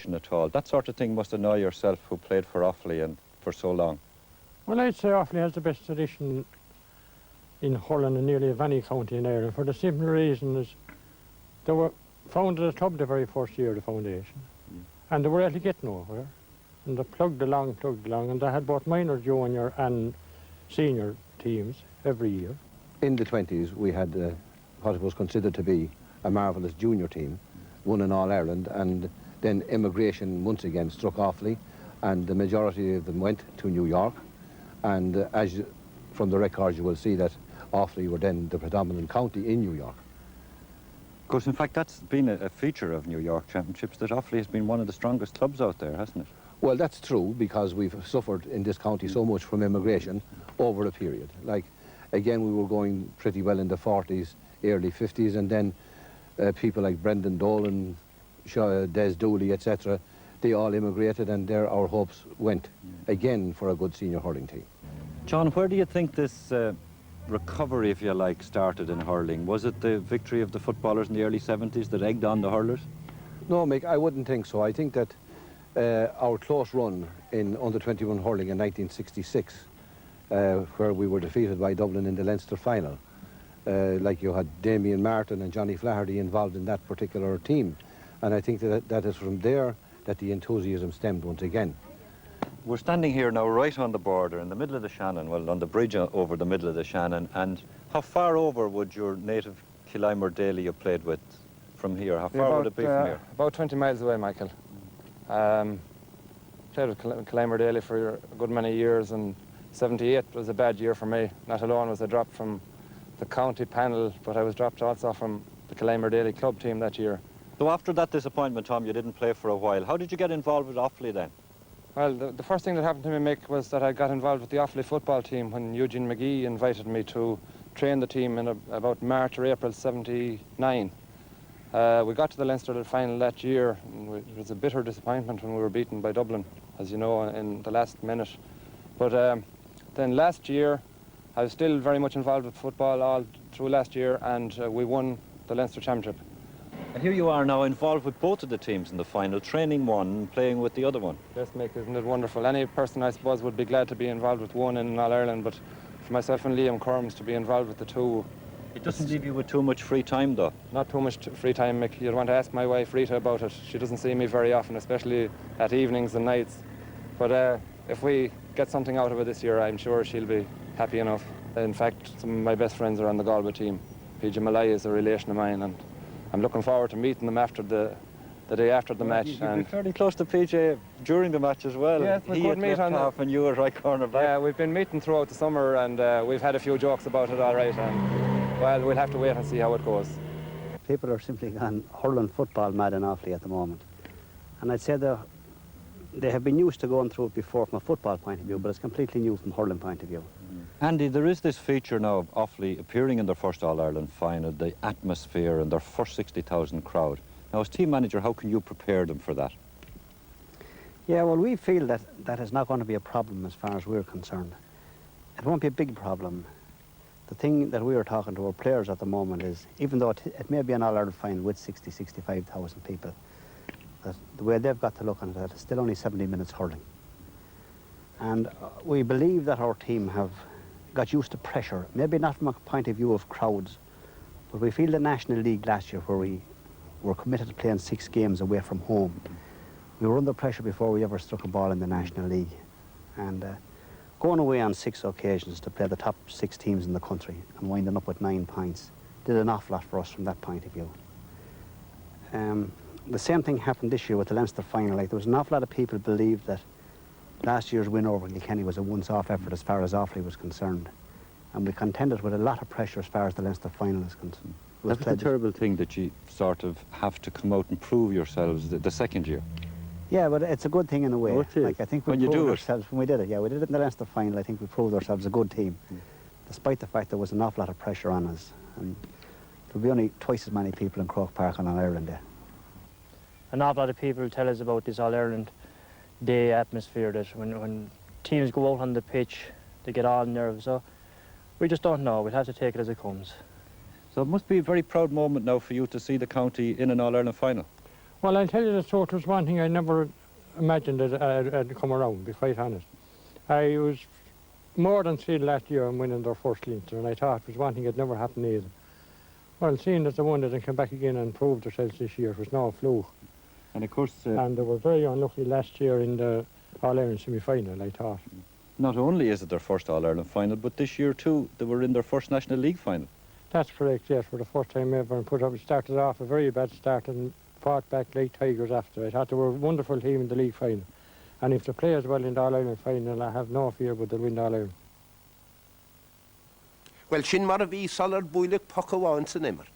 at all. That sort of thing must annoy yourself, who played for Offaly and for so long. Well, I'd say Offaly has the best tradition in hurling in nearly of any county in Ireland, for the simple reason is they were founded a club the very first year of the foundation, and they were able to get nowhere, and they plugged along, and they had both minor, junior and senior teams every year. In the 20s, we had what was considered to be a marvellous junior team, won in All-Ireland, and then immigration once again struck Offaly, and the majority of them went to New York, and from the records you will see that Offaly were then the predominant county in New York. Of course, in fact, that's been a feature of New York Championships, that Offaly has been one of the strongest clubs out there, hasn't it? Well, that's true, because we've suffered in this county so much from immigration over a period. Like, again, we were going pretty well in the 40s, early 50s, and then people like Brendan Dolan, Des Dooley, etc., they all immigrated, and there our hopes went again for a good senior hurling team. John, where do you think this recovery, if you like, started in hurling? Was it the victory of the footballers in the early 70s that egged on the hurlers? No, Mick, I wouldn't think so. I think that our close run in under-21 hurling in 1966, where we were defeated by Dublin in the Leinster final, like you had Damien Martin and Johnny Flaherty involved in that particular team. And I think that is from there that the enthusiasm stemmed once again. We're standing here now right on the border in the middle of the Shannon, well, on the bridge over the middle of the Shannon, and how far over would your native Killimor Daly you played with from here? How far would it be from here? About 20 miles away, Michael. Played with Killimor Daly for a good many years, and 78 was a bad year for me. Not alone was I dropped from the county panel, but I was dropped also from the Killimor Daly club team that year. So after that disappointment, Tom, you didn't play for a while. How did you get involved with Offaly then? Well, the first thing that happened to me, Mick, was that I got involved with the Offaly football team when Eugene McGee invited me to train the team in about March or April 79. We got to the Leinster final that year, and it was a bitter disappointment when we were beaten by Dublin, as you know, in the last minute. But then last year, I was still very much involved with football all through last year, and we won the Leinster Championship. And here you are now involved with both of the teams in the final, training one and playing with the other one. Yes, Mick, isn't it wonderful? Any person, I suppose, would be glad to be involved with one in All-Ireland, but for myself and Liam Corms to be involved with the two... It doesn't leave you with too much free time, though. Not too much free time, Mick. You'd want to ask my wife, Rita, about it. She doesn't see me very often, especially at evenings and nights. But if we get something out of it this year, I'm sure she'll be happy enough. In fact, some of my best friends are on the Galway team. PJ Malay is a relation of mine, and I'm looking forward to meeting them after the day after the match. You've been fairly close to PJ during the match as well. Yes, we he could at meet left on half and you at right corner back. Yeah, we've been meeting throughout the summer, and we've had a few jokes about it, all right. And well, we'll have to wait and see how it goes. People are simply gone hurling football mad in Offaly at the moment, and I'd say they have been used to going through it before from a football point of view, but it's completely new from hurling point of view. Andy, there is this feature now of Offaly appearing in their first All-Ireland final, the atmosphere and their first 60,000 crowd. Now, as team manager, how can you prepare them for that? Yeah, well, we feel that that is not going to be a problem as far as we're concerned. It won't be a big problem. The thing that we are talking to our players at the moment is, even though it may be an All-Ireland final with 60, 65,000 people, that the way they've got to look at it is still only 70 minutes hurling. And we believe that our team have got used to pressure, maybe not from a point of view of crowds, but we feel the National League last year, where we were committed to playing 6 games away from home, we were under pressure before we ever struck a ball in the National League. And going away on 6 occasions to play the top 6 teams in the country and winding up with 9 points did an awful lot for us from that point of view. The same thing happened this year with the Leinster final. Like, there was an awful lot of people who believed that last year's win over Kilkenny was a once-off effort as far as Offaly was concerned. And we contended with a lot of pressure as far as the Leinster final is concerned. That's the terrible thing, that you sort of have to come out and prove yourselves the second year. Yeah, but it's a good thing in a way. Oh, it is. Like, I think we proved ourselves when we did it. Yeah, we did it in the Leinster final. I think we proved ourselves a good team, despite the fact there was an awful lot of pressure on us. And there'll be only twice as many people in Croke Park on All-Ireland Day. An awful lot of people tell us about this All-Ireland Day atmosphere, that when teams go out on the pitch, they get all nervous. So we just don't know. We'll have to take it as it comes. So it must be a very proud moment now for you to see the county in an All-Ireland final. Well, I'll tell you the truth, was one thing I never imagined that I'd come around, to be quite honest. I was more than thrilled last year in winning their first Leinster, and I thought it was one thing that never happened either. Well, seeing that they won it and came back again and proved themselves this year, it was no fluke. And of course, And they were very unlucky last year in the All-Ireland semi-final, I thought. not only is it their first All-Ireland final, but this year too, they were in their first National League final. That's correct, yes, for the first time ever, and started off a very bad start and fought back like tigers after. I thought they were a wonderful team in the league final. And if they play as well in the All-Ireland final, I have no fear but they'll win the All-Ireland. Well, sin mar a bhí salar búileach pocaháin san immer.